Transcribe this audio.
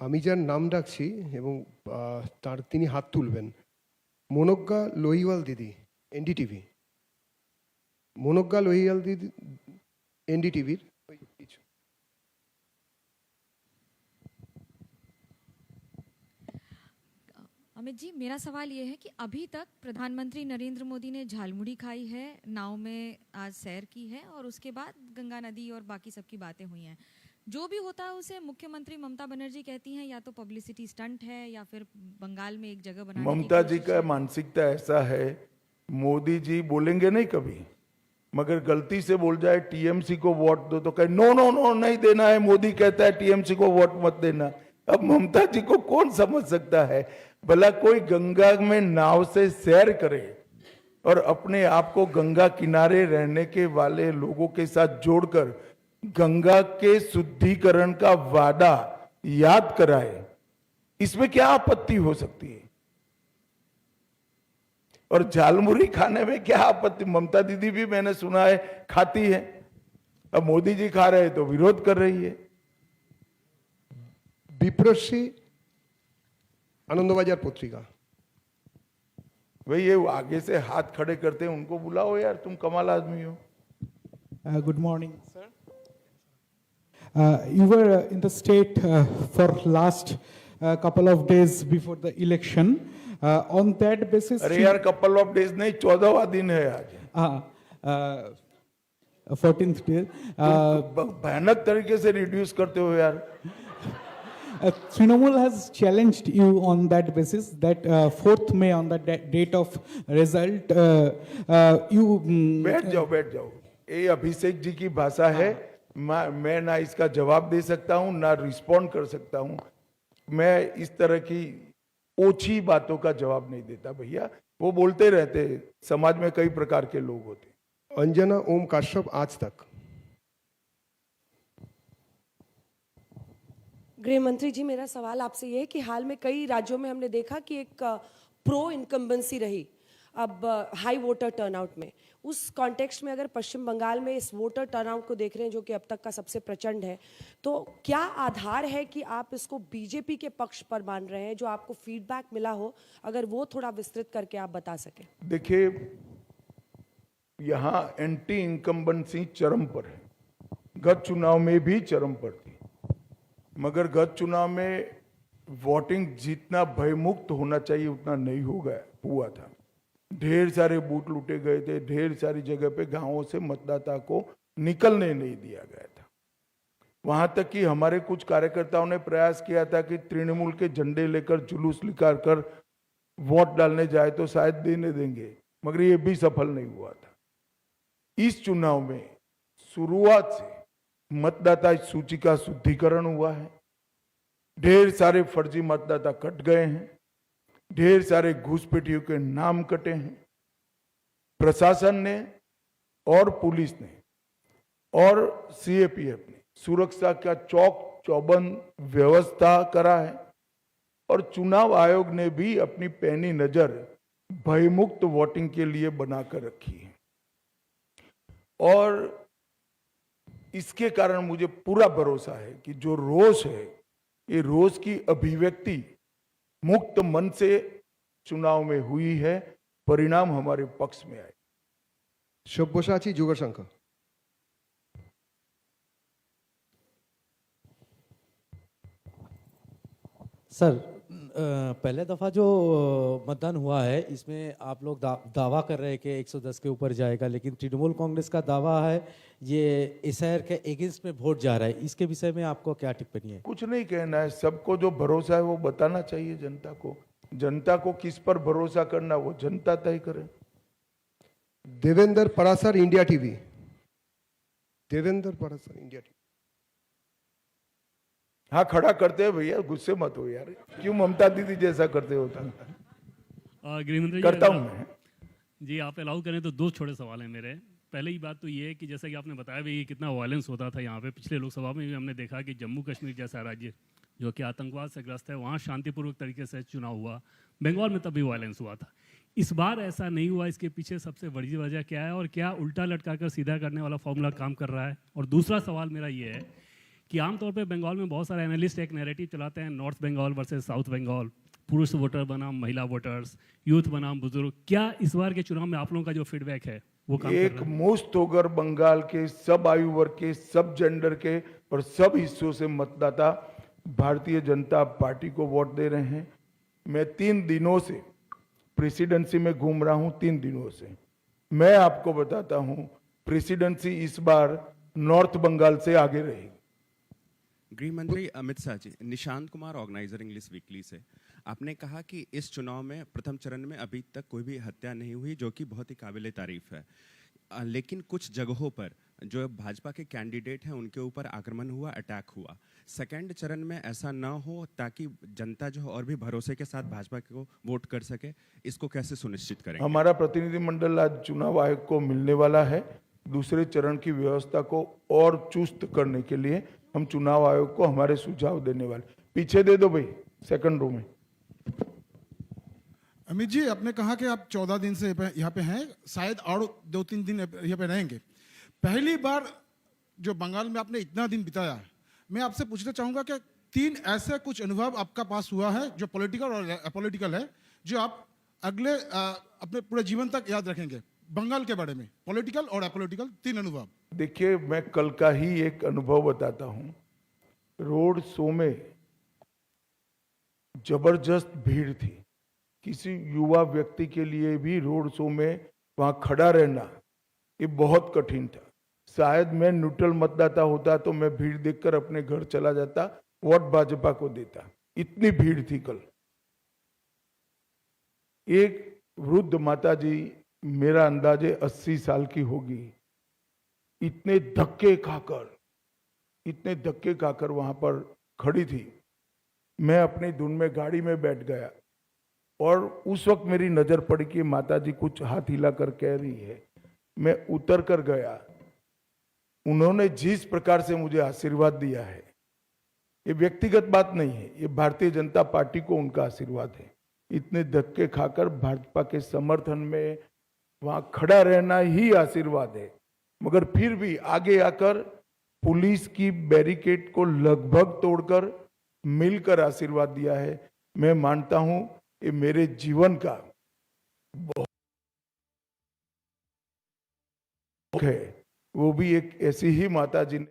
আমি যার নাম ডাকছি এবং তার তিনি হাত তুলবেন। মনোজ্ঞা লোহিওয়াল দিদি, এনডিটিভি। মনোজ্ঞা লোহিয়াল দিদি, এনডিটিভির। अमित जी, मेरा सवाल ये है कि अभी तक प्रधानमंत्री नरेंद्र मोदी ने झालमुड़ी खाई है, नाव में आज सैर की है और उसके बाद गंगा नदी और बाकी सबकी बातें हुई हैं। जो भी होता है उसे मुख्यमंत्री ममता बनर्जी कहती हैं या तो पब्लिसिटी स्टंट है या फिर बंगाल में एक जगह बनाने की ममता जी कोशिश का है। मानसिकता ऐसा है, मोदी जी बोलेंगे नहीं कभी, मगर गलती से बोल जाए टीएमसी को वोट दो तो कहे नो नो नो नहीं देना है, मोदी कहता है टीएमसी को वोट मत देना। अब ममता जी को कौन समझ सकता है? भला कोई गंगा में नाव से सैर करे और अपने आप को गंगा किनारे रहने के वाले लोगों के साथ जोड़कर गंगा के शुद्धिकरण का वादा याद कराए, इसमें क्या आपत्ति हो सकती है? और झालमुड़ी खाने में क्या आपत्ति? ममता दीदी भी मैंने सुना है खाती है, अब मोदी जी खा रहे हैं तो विरोध कर रही है। বিপ্রশ্রী, आनंदबाजार पत्रिका। भाई ये आगे से हाथ खड़े करते हैं, उनको बुलाओ यार, तुम कमाल आदमी हो। Good morning, sir. You were in the state for last couple of days before the election. On that basis, अरे यार कपल ऑफ डेज नहीं, 14वां दिन है आज। 14th day. भयानक तरीके से रिड्यूस करते हो यार। Trinamool has challenged you on that basis that 4th May on the date of result, you. बैठ जाओ बैठ जाओ, ये अभिषेक जी की भाषा है। मैं ना इसका जवाब दे सकता हूं ना रिस्पॉन्ड कर सकता हूं। मैं इस तरह की ओछी बातों का जवाब नहीं देता भैया, वो बोलते रहते हैं, समाज में कई प्रकार के लोग होते हैं। अंजना ओम काश्यप, आज तक। गृह मंत्री जी, मेरा सवाल आपसे ये है कि हाल में कई राज्यों में हमने देखा कि एक प्रो इनकम्बेंसी रही अब हाई वोटर टर्नआउट में। उस कॉन्टेक्स्ट में अगर पश्चिम बंगाल में इस वोटर टर्नआउट को देख रहे हैं जो कि अब तक का सबसे प्रचंड है, तो क्या आधार है कि आप इसको बीजेपी के पक्ष पर मान रहे हैं? जो आपको फीडबैक मिला हो, अगर वो थोड़ा विस्तृत करके आप बता सकें। देखिए, यहां एंटी इनकम्बेंसी चरम पर है, गत चुनाव में भी चरम पर थी, मगर गत चुनाव में वोटिंग जितना भयमुक्त होना चाहिए उतना नहीं हुआ था। ढेर सारे बूथ लूटे गए थे, ढेर सारी जगह पे गांवों से मतदाता को निकलने नहीं दिया गया था। वहां तक कि हमारे कुछ कार्यकर्ताओं ने प्रयास किया था कि तृणमूल के झंडे लेकर जुलूस निकाल कर वोट डालने जाए तो शायद देने देंगे, मगर ये भी सफल नहीं हुआ था। इस चुनाव में शुरुआत से मतदाता सूची का शुद्धिकरण हुआ है, ढेर सारे फर्जी मतदाता कट गए हैं, ढेर सारे घुसपैठियों के नाम कटे हैं। प्रशासन ने और पुलिस ने और सीएपीएफ ने सुरक्षा का चौक चौबंद व्यवस्था करा है और चुनाव आयोग ने भी अपनी पैनी नजर भयमुक्त वोटिंग के लिए बनाकर रखी है। और इसके कारण मुझे पूरा भरोसा है कि जो रोष है, ये रोष की अभिव्यक्ति मुक्त मन से चुनाव में हुई है, परिणाम हमारे पक्ष में आए। सब्यसाची जोगाशंकर। सर, पहले दफ़ा जो मतदान हुआ है इसमें आप लोग दावा कर रहे हैं कि 110 के ऊपर जाएगा, लेकिन तृणमूल कांग्रेस का दावा है ये एसआईआर के अगेंस्ट में वोट जा रहा है। इसके विषय में आपको क्या टिप्पणी है? कुछ नहीं कहना है, सबको जो भरोसा है वो बताना चाहिए जनता को। जनता को किस पर भरोसा करना वो जनता तय करे। Devendra Parashar, India TV. Devendra Parashar, India TV. हाँ, खड़ा करते हैं भैया, गुस्से मत हो यार, क्यों ममता दीदी जैसा करते हो? गृहमंत्री करता हूं मैं जी। आप अलाउ करें तो दो छोटे सवाल हैं मेरे। पहली बात तो ये है कि जैसा कि आपने बताया भी कितना वायलेंस होता था यहाँ पे, पिछले लोकसभा में भी हमने देखा कि जम्मू कश्मीर जैसा राज्य जो कि आतंकवाद से ग्रस्त है, वहाँ शांतिपूर्वक तरीके से चुनाव हुआ। बंगाल में तभी वायलेंस हुआ था, इस बार ऐसा नहीं हुआ। इसके पीछे सबसे बड़ी वजह क्या है और क्या उल्टा लटका कर सीधा करने वाला फॉर्मूला काम कर रहा है? और दूसरा सवाल मेरा ये है कि आमतौर पे बंगाल में बहुत सारे एनालिस्ट एक नैरेटिव चलाते हैं, north Bengal versus south Bengal, पुरुष वोटर बनाम महिला वोटर्स, यूथ बनाम बुजुर्ग। क्या इस बार के चुनाव में आप लोगों का जो फीडबैक है वो काम कर एक रहा है? मुश्त होकर बंगाल के सब आयु वर्ग के, सब जेंडर के और सब हिस्सों से मतदाता भारतीय जनता पार्टी को वोट दे रहे हैं। मैं 3 दिनों से प्रेसिडेंसी में घूम रहा हूं, 3 दिनों से। मैं आपको बताता हूं, प्रेसिडेंसी इस बार नॉर्थ बंगाल से आगे रहेगी। गृह मंत्री Amit Shah ji, Nishant Kumar, Organiser English weekly से। आपने कहा कि इस चुनाव में प्रथम चरण में अभी तक कोई भी हत्या नहीं हुई, जो कि बहुत ही काबिल तारीफ है। लेकिन कुछ जगहों पर जो भाजपा के कैंडिडेट हैं उनके ऊपर आक्रमण हुआ, अटैक हुआ। सेकेंड चरण में ऐसा ना हो ताकि जनता जो है और भी भरोसे के साथ भाजपा को वोट कर सके, इसको कैसे सुनिश्चित करेंगे? हमारा प्रतिनिधिमंडल आज चुनाव आयोग को मिलने वाला है। दूसरे चरण की व्यवस्था को और चुस्त करने के लिए हम चुनाव आयोग को हमारे सुझाव देने वाले। पीछे दे दो भाई, सेकंड रो में। अमित जी, आपने कहा कि आप 14 दिन से यहाँ पे हैं, शायद और 2-3 दिन यहाँ पे रहेंगे। पहली बार जो बंगाल में आपने इतना दिन बिताया, मैं आपसे पूछना चाहूंगा कि 3 ऐसे कुछ अनुभव आपका पास हुआ है जो पॉलिटिकल और अपॉलिटिकल है, जो आप अगले अपने पूरे जीवन तक याद रखेंगे बंगाल के बारे में, पॉलिटिकल और अपॉलिटिकल 3 अनुभव। देखिए, मैं कल का ही एक अनुभव बताता हूं। रोड शो में जबरदस्त भीड़ थी। किसी युवा व्यक्ति के लिए भी रोड शो में वहां खड़ा रहना ये बहुत कठिन था। शायद मैं न्यूट्रल मतदाता होता तो मैं भीड़ देखकर अपने घर चला जाता, वोट भाजपा को देता। इतनी भीड़ थी कल। एक वृद्ध माता जी, मेरा अंदाजे 80 साल की होगी, इतने धक्के खाकर वहां पर खड़ी थी। मैं अपनी धुन में गाड़ी में बैठ गया और उस वक्त मेरी नजर पड़ी कि माता जी कुछ हाथ हिलाकर कह रही है। मैं उतर कर गया। उन्होंने जिस प्रकार से मुझे आशीर्वाद दिया है, ये व्यक्तिगत बात नहीं है, ये भारतीय जनता पार्टी को उनका आशीर्वाद है। इतने धक्के खाकर भाजपा के समर्थन में वहां खड़ा रहना ही आशीर्वाद है। मगर फिर भी आगे आकर पुलिस की बैरिकेड को लगभग तोड़कर मिलकर आशीर्वाद दिया है। मैं मानता हूं ये मेरे जीवन का बहुत है। वो भी एक ऐसी ही माता जी ने